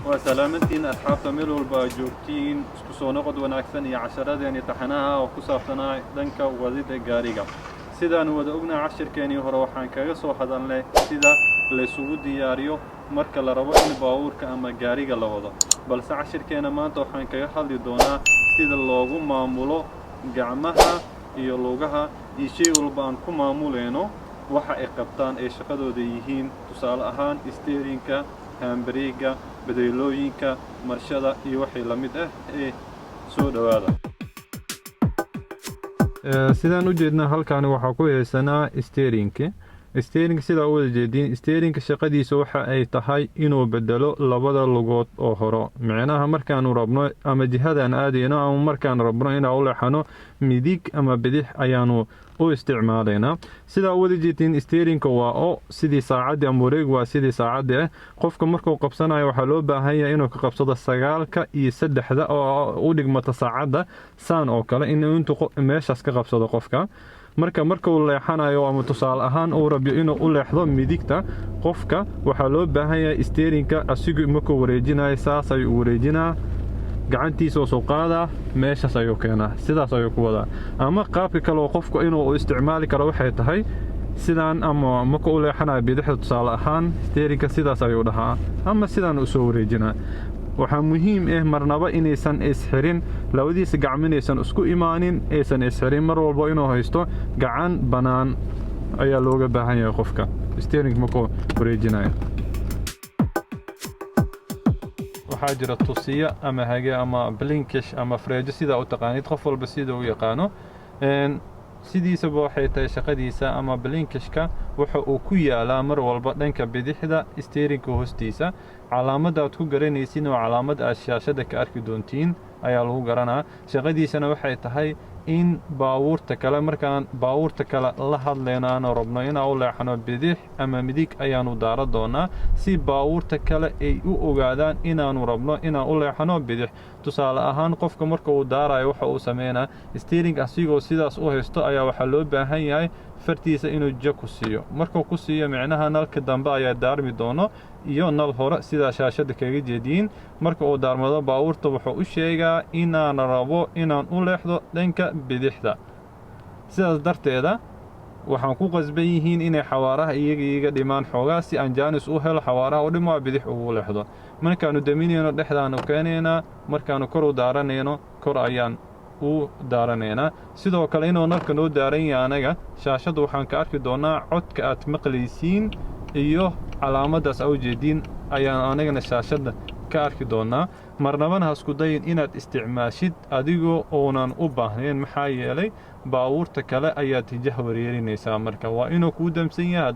وسلامتين أصحاب ميل والباجوكتين سكسونا قد وناكسن يا عشرات يعني تحناها وكسافتنا دنكا وزيد جاريجا سيدان ودأونا عشر كاني هروحان كيسو حدان له سيدا لسوق دياريو marka la rabo in baabuurka ama gaariga la wado balse cashirkeena maanta waxaan kaga hadli doonaa sida loogu maamulo gacmaha iyo lugaha iyo shay walba aan ku maamuleyno waxa ay qabtaan ee shaqadooda yihiin tusaale ahaan steerinka handbrake bedelooyinka marshada iyo wixii la mid ah ee soo dhawaada sidaan u jeednaa halkaan waxa ku heesanaa steering sida uu jeedin steering shaqadiisu waxa ay tahay inuu bedelo labada lugood oo horo macnaha markaan rabno ama jihadan aadayno ama markaan rabno inaan u leexano midig ama bidix ayaanu u isticmaaleynaa sida uu jeedin steering waa oo sidii saacadii ama wareeg waa sidii saacadii qofka markuu qabsanayo waxa loo baahan yahay inuu ka qabsado 9 iyo 3 oo u dhigmata saacada saan oo kale inuu meeshaas ka qabsado qofka marka uu leexanayo ama tusaale ahaan uu rabo inuu u leexdo midigta qofka waxa loo baahan yahay steerinka asigu markuu wareejinayo saas ay u wareejinaa gacantiisa soo qaada meeshaas ayuu keenaa sidaas ayuu ku wadaa ama qaabka kale oo qofku inuu isticmaali karo waxay tahay sidaan ama marka uu leexanayo bidixda tusaale ahaan steerinka sidaas ayuu dhahaa ama sidaan u soo wareejinaa waxa muhiim ah marnaba inaysan isxirin labadiisa gacminaysan isku imaanin aysan isxirin mar walba inuu haysto gacan banaan ayaa looga baahan yahay qofka steering markuu wareejinayo waxaa jira tusiya ama hage ama blinkish ama freejo sida u taqaanid qof walba sida uu yaqaano sidiisa waxay tahay shaqadiisa ama blinkishka waxa uu ku yaalaa mar walba dhanka bidixda steerinka hoostiisa calaamada aad ku garanaysiin oo calaamad aad shaashada ka arki doontiin ayaa lagu garanaa shaqadiisana waxay tahay in baabuurta kale markaan baabuurta kale la hadlayno aan rabno inaan u leexano bidix ama midig ayaanu daara doonaa si baabuurta kale ay u ogaadaan inaanu rabno inaan u leexano bidix tusaale ahaan qofka marka uu daarayo waxa uu sameeynaa steering asigoo sidaas u haysto ayaa waxa loo baahan yahay fartiisa inuu jaku siiyo markuu ku siiyo macnaha nalka dambe ayaa daarmi doono iyo nal hore sida shaashada kaga jeediin marka uu daarmado baabuurta wuxuu u sheegaa inaan rabo inaan u leexdo dhanka bidixda sidaas darteeda waxaan ku qasban yihiin inay xawaaraha iyaga dhimaan xoogaa si aan jaanis u helo xawaaraha u dhimo bidix ugu leexdo markaanu daminayno dhexdaanu keenayna markaanu kor u daaranayno kor ayaan u daaranayna sidoo kale inuu nalka noo daaran yahay anaga shaashada waxaan ka arki doonaa codka aad maqlaysiin iyo calaamadaas aw jeedin ayaan anagana shaashada ka arki doonaa marnabana hasku dayin inaad isticmaashid adigoo oonan u baahnayn maxaa yeelay baabuurta kale ayaa tijah wareerinaysaa marka waa inuu kuu damsan yahay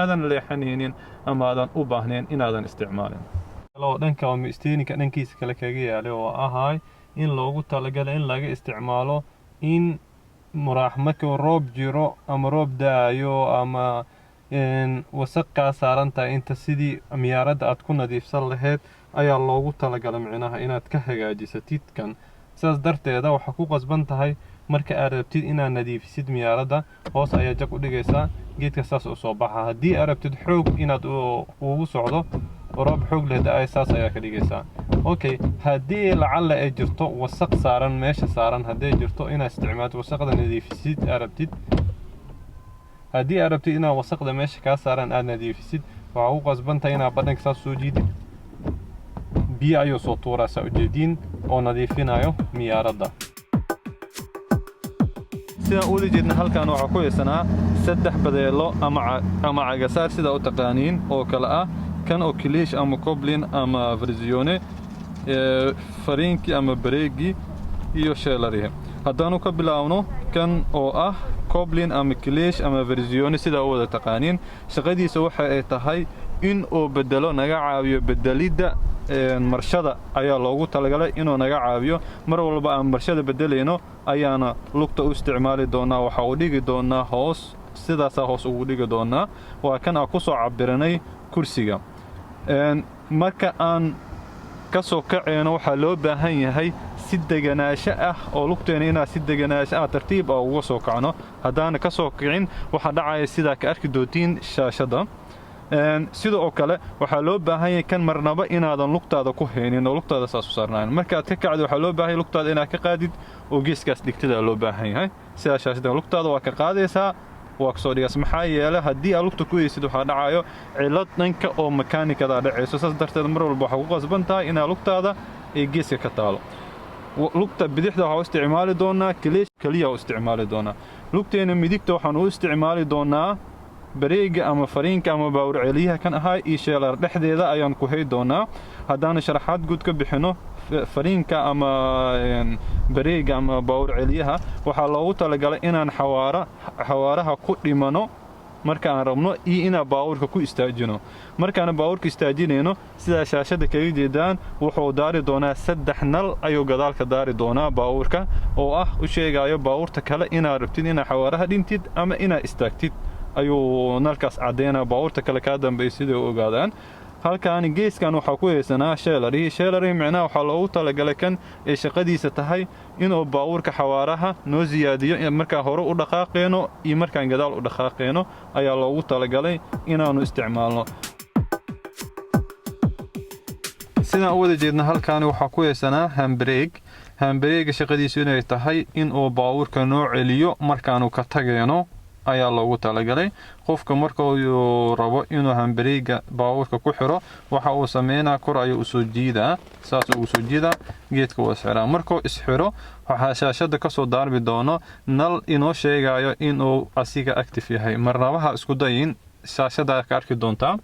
aadan leexanaynin ama aadan u baahnayn inaadan isticmaalin dhanka ama steerinka dhankiisa kale kaga yaalay oo ahay in loogu talagalay in laga isticmaalo in marka roob jiro ama roob daayo ama wasaq ka saarantahay inta sidii miyaaradda aad ku nadiifsan lahayd ayaa loogu talagalay macnaha inaad ka hagaajisatid kan sidaas darteeda waxa ku qasban tahay marka aad rabtid inaad nadiifisid miyaaradda hoos ayaa jag u dhigaysaa geedka saas u soo baxa haddii aad rabtid xoog inaad ugu socdo roob xoog leh ay saas ayaa ka dhigaysaa okay haddii lacala ay jirto wasaq saaran meesha saaran haddii jirto inaad isticmaasho wasaqda nadiifisid aad rabtid haddii aad rabtid inaad wasaqda meesha ka saaran aad nadiifisid waxa uu qasbantahay inaad badhanka saas soo jiidid biyo ayuu soo tuuraysaa ujeedin oo nadiifinayo miyaaradda sida uu jeedna halkaan waxa ku heesanaa 3 badeelo ama cagasaar sida u taqaaniin oo kala ah kan oo kiliish ama koblin ama versione fariinki ama bareegi iyo sheelarihi haddaanu ka bilaawno kan oo ah koblin ama kiliish ama versione sida u wada taqaaniin shaqadiisa waxa ay tahay in uu bedelo naga caawiyo bedelidda marshada ayaa loogu talagalay inuu naga caawiyo mar walba aan marshada bedelayno ayaana lugta u isticmaali doonaa waxa uu dhigi doonaa hoos sidaas hoos ugu dhigi doonaa waa kan aan ku soo cabiranay kursiga marka aan ka soo kacayno waxa loo baahan yahay si deganaansho ah oo lugteena inaan si deganaansho ah tartiib uga soo kacno haddaan ka soo kicin waxa dhacaya sida ka arki doontiin shaashada sidoo kale waxaa loo baahan yahay kan marnaba inaadan lugtaada ku haynin oo lugtaada saas u saarnaan markaad ka kacdo waxaa loo baahan yahay lugtaada inaad ka qaadid oo geeskaas dhigtida loo baahan yahay sidaa shaashada lugtaada waa ka qaadaysaa waa ka soo dhigaas maxaa yeelay haddii aad lugta ku haysid waxaa dhacayo cilad dhanka oo makaanikada dhacayso saas darteed mar walba waxaa ku qasban tahay inaad lugtaada ay geeska ka taalo lugta bidixda waxaa u isticmaali doonaa keliya u isticmaali doonaa lugteena midigta waxaan u isticmaali doonaa bareega ama fariinka ama baawur celiyaha kan ahaa iyo sheelar dhexdeeda ayaan ku hay doonaa haddaan sharaxaad guud ka bixino fariinka ama bareega ama baawur celiyaha waxaa loogu talagalay inaan xawaaraha ku dhimano marka aan rabno iyo inaan baawurka ku istaajino markaan baawurka istaajinayno sida shaashada kaga jeedaan wuxuu daari doonaa 3 nal ayuu gadaalka daari doonaa baawurka oo ah u sheegayo baawurta kale inaad rabtid inaad xawaaraha dhintid ama inaad istaagtid ayuu nalkaas cadeynaa baawurta kale ka dambeeyay sida u ogaadaan halkaan geeskan waxaa ku haysanaa sheelari macnaha waxaa loogu talagalay kan ee shaqadiisa tahay inuu baawurka xawaaraha noo ziyaadiyo markaa hore u dhaqaaqeeno iyo markaan gadaal u dhaqaaqeeno ayaa loogu talagalay inaanu isticmaalno sidaan u wada jeedna halkaan waxaa ku haysanaa handbrake shaqadiisu inay tahay inuu baawurka noo celiyo markaanu ka tageeno ayaa loogu talagalay qofka marka uu rabo inuu handbrake baawurka ku xiro waxa uu sameeynaa kor ayuu soo jiidaa saas uu soo jiidaa geedka waa xiraa markuu isxiro waxa shaashada ka soo daarbi doono nal inoo sheegayo inuu asiga active yahay marnabaha isku dayin shaashada ka arki doontaa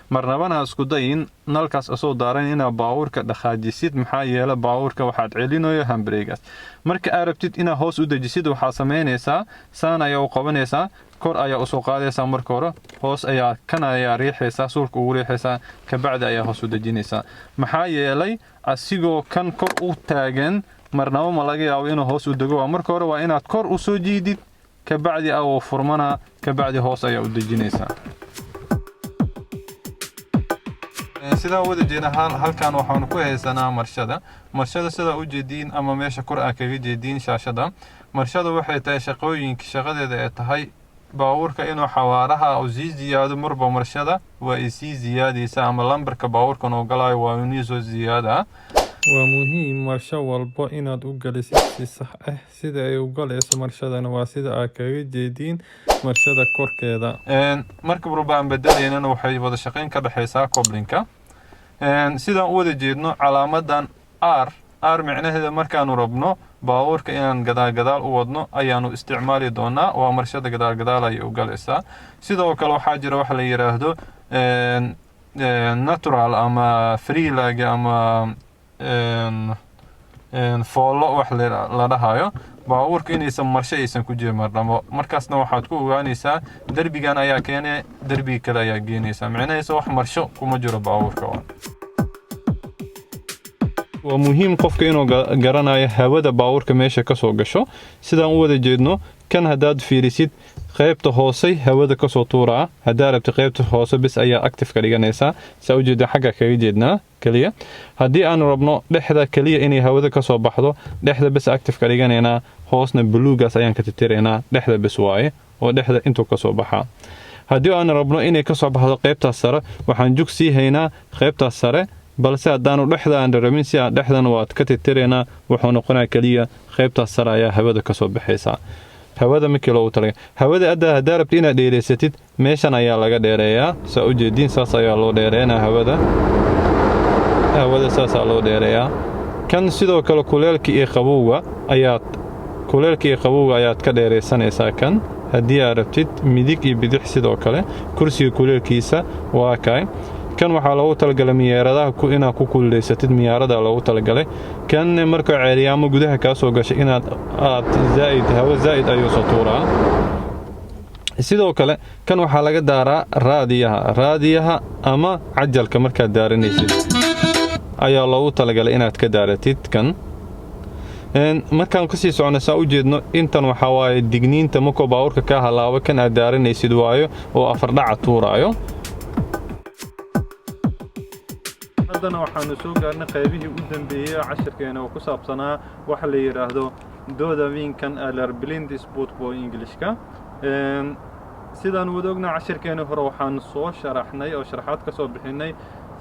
marnabana isku dayin nalkaas soo daaran ina baawurka dhaqaajisid maxaa yeelay baawurka waxaad celinayo handbrakeas marka aad rabtid ina hoos u dejisid waxa sameynaysaa saan ayaa u qabanaysaa kor ayaa u soo qaadaysaa marka hore hoos ayaa kan ayaa riixaysaa sulka ugu riixaysaa ka bacdi ayaa hoos u dejinaysaa maxaa yeelay asigoo kan kor u taagan marnaba ma laga yaabo inuu hoos u dego marka hore waa inaad kor u soo jiidid ka bacdi oo furmana ka bacdi hoos ayaa u dejinaysaa sida wada jeena halkaan waxaan ku haysanaa marshada sida u jeedin ama meesha kor ah kaga jeedin shaashada marshada waxay tahay shaqadeeda ay tahay baawurka inuu xawaaraha u ziyaado marba marshada waa isi ziyaadaysa ama lambarka baawurka oo galaayo waa inuu soo ziyaada waa muhiim marsha walba inaad u galisid si sax ah sida ay u galayso marshadana waa sida aad kaga jeedin marshada korkeeda marka walba aan bedelayna waxay wada shaqeyn ka dhaxaysaa couplinka sidaan u wada jeedno calaamadan R macnaheedu markaanu rabno baawurka inaan gadaal u wadno ayaanu isticmaali doonaa waa marshada gadaal ay u galaysaa sidoo kale waxa jira wax la yiraahdo natural ama free lag ama follow wax la dhahayo baawurka inaysan marsho aysan ku jirin markaasna waxaad ku ogaanaysaa darbigan ayaa keenay darbiga kale ayaa geenaysaa macnaheedu wax marsho kuma jiro baawurka waa muhiim qofka inuu garanayo hawada baawurka meesha ka soo gasho sidaan u wada jeedno kan hadaad fiirisid qaybta hoose hawada ka soo tuuraa hadaa rabti qaybta hoose bis ayaa active ka dhiganaysaa saa u jeedo xagga kaga jeednaa kaliya haddii aan rabno dhexda kaliya inay hawada ka soo baxdo dhexda bis active ka dhiganayna hoosna bluegaas ayaan ka tirtiraynaa dhexda bis waaye oo dhexda intuu ka soo baxaa haddii aan rabno inay ka soo baxdo qaybtaas sare waxaan jug sii haynaa qaybtaas sare balse haddaanu dhexda aan rabin si aan dhexdan waad ka tirtiraynaa wuxuu noqonaa kaliya qaybtaas sare ayaa hawada ka soo baxaysaa hawada markii loogu talagalay hawada haddaa rabti inaad dheereysatid meeshan ayaa laga dheereeyaa saa u jeedin saas ayaa loo dheereynaa hawada saasaa loo dheereeyaa kan sidoo kale kuleelka iyo qabowga ayaad ka dheereysanaysaa kan haddii aad rabtid midig iyo bidix sidoo kale kursiga kuleelkiisa waa kaay kan waxaa loogu talagalay miyaaradaha inaad ku kululeysatid miyaarada loogu talagalay kan marka ceeriyaamo gudaha ka soo gashay inaad hawo zaid ayuu soo tuuraa sidoo kale kan waxaa laga daaraa raadiyaha ama cajalka markaad daaranaysid ayaa loogu talagalay inaad ka daaratid kan markaan kasii soconaysaa u jeedno intan waxaa waaye digniinta markoo baawurka ka halaabo kan aad daaranaysid waayo oo afardhaca tuuraayo haddana waxaanu soo gaarnay qaybihii u dambeeyay casharkeena oo ku saabsanaa waxa la yiraahdo dooda winkan alar blind spot boy englishka sidaan wada ogna cashirkeena hore waxaan soo sharaxnay oo sharaxaad ka soo bixinay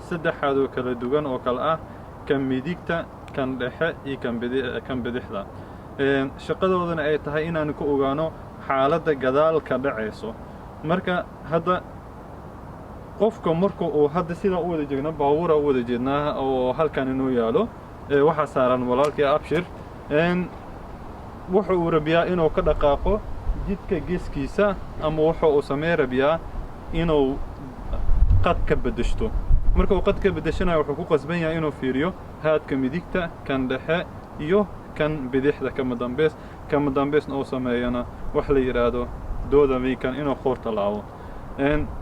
saddexaad oo kala duwan oo kala ah kan midigta kan dhexe iyo kan bidixda shaqadoodana ay tahay inaan ku ogaano xaaladda gadaal ka dhacayso marka hadda qofka marka uu hadda sida u wada jeegna baabuura u wada jeednaa oo halkan inuu yaalo waxa saaran walaalkii abshir wuxuu uu rabiyaa inuu ka dhaqaaqo jidka geeskiisa ama wuxuu uu sameey rabiyaa inuu qad ka bedeshto marka uu qad ka bedeshanayo wuxuu ku qasban yahay inuu fiiriyo haadka midigta kan dhexe iyo kan bidixda kama dambeysna uu sameeyana wax la yiraahdo dooda wiikan inuu qoorta laabo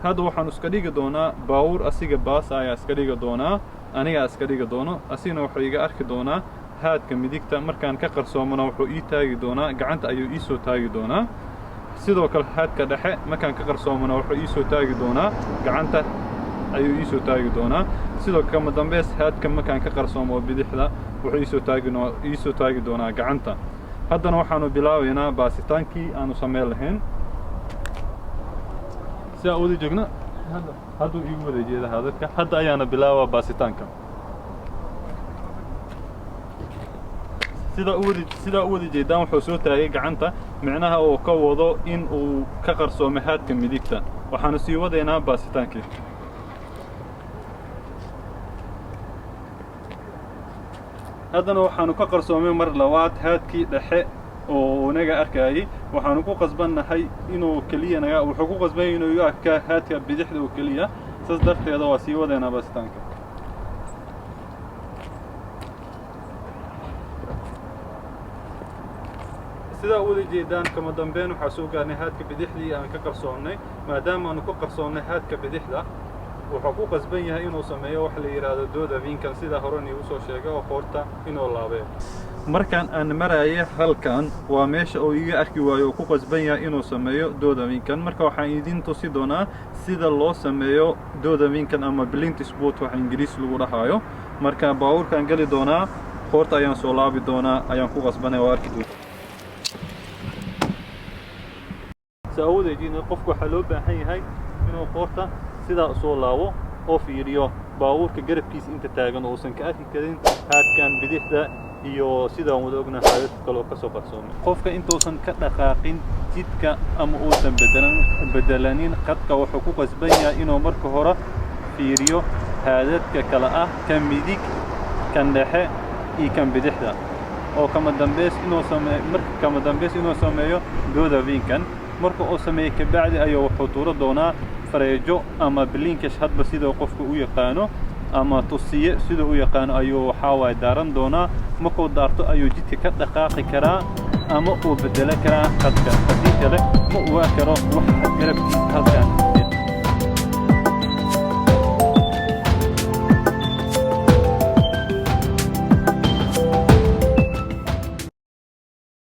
hadda waxaan iska dhigi doonaa baawur asiga baas ayaa iska dhigi doonaa aniga iska dhigi doono asina wuxuu iga arki doonaa haadka midigta markaan ka qarsoomana wuxuu ii taagi doonaa gacanta ayuu ii soo taagi doonaa sidoo kale haadka dhexe markaan ka qarsoomana wuxuu ii soo taagi doonaa gacanta ayuu ii soo taagi doonaa sidoo kama dambeys haadka markaan ka qarsoomo bidixda wuxuu ii soo taagi doonaa gacanta haddana waxaanu bilaabaynaa baasitaankii aanu sameyn lahayn sidaa wada joogna hadduu iigu wada jeeda hadadka hadda ayaana bilaaba baasitaanka sidaa u wada jeedaan wuxuu soo taagay gacanta micnaha uu ka wado in uu ka qarsoomay haadka midigta waxaanu sii wadaynaa baasitaankii haddana waxaanu ka qarsoomay mar labaad haadkii dhexe oo naga arkayay waxaanu ku qasbannahay inuu keliya wuxuu ku qasban yahay inuu iga arkaa haadka bidixda oo keliya saas darteeda waa sii wadaynaa baasitaanka sidaa u wada jeedaan kama dambeyn waxaa soo gaarnay haadka bidixdii aan ka qarsoonnay maadaama aanu ka qarsoonnay haadka bidixda wuxuu ku qasban yahay inuu sameeyo wax la yiraahdo dooda wiinkan sida hore niigu soo sheegay oo qoorta inuu laabeeyo markaan aan maraya halkan waa meesha uu iga arki waayo oo ku qasban yahay inuu sameeyo dooda wiinkan marka waxaan idin tusi doonaa sida loo sameeyo dooda wiinkan ama blind spot waxa ingiriis lagu dhahayo marka baawurkaan geli doonaa qoorta ayaan soo laabi doonaa ayaan ku qasbanay oo arki doonaa qofku waxaa loo baahan yahay inuu qoorta sidaa soo laabo oo fiiriyo baawurka garabkiisa inta taagan oo uusan ka arki karin haadkan bidixda iyo sidaan wada ogna haadadka kale oo ka soo qarsoomay qofka intuusan ka dhaqaaqin jidka ama uusan bedelanin qadka wuxuu ku qasban yahay inuu marka hore fiiriyo haadadka kale ah kan midig kan dhexe iyo kan bidixda oo kama dambeys inuu sameeyo dooda wiinkan marka uu sameeyo kabacdi ayuu wuxuu tuuro doonaa fareejo ama blinkish hadba sida qofku u yaqaano ama tusiye sida u yaqaano ayuu waxaa daaran doonaa markuu daarto ayuu jidka ka dhaqaaqi karaa ama uu bedela karaa qadka haddii kale ma ogaa karo wax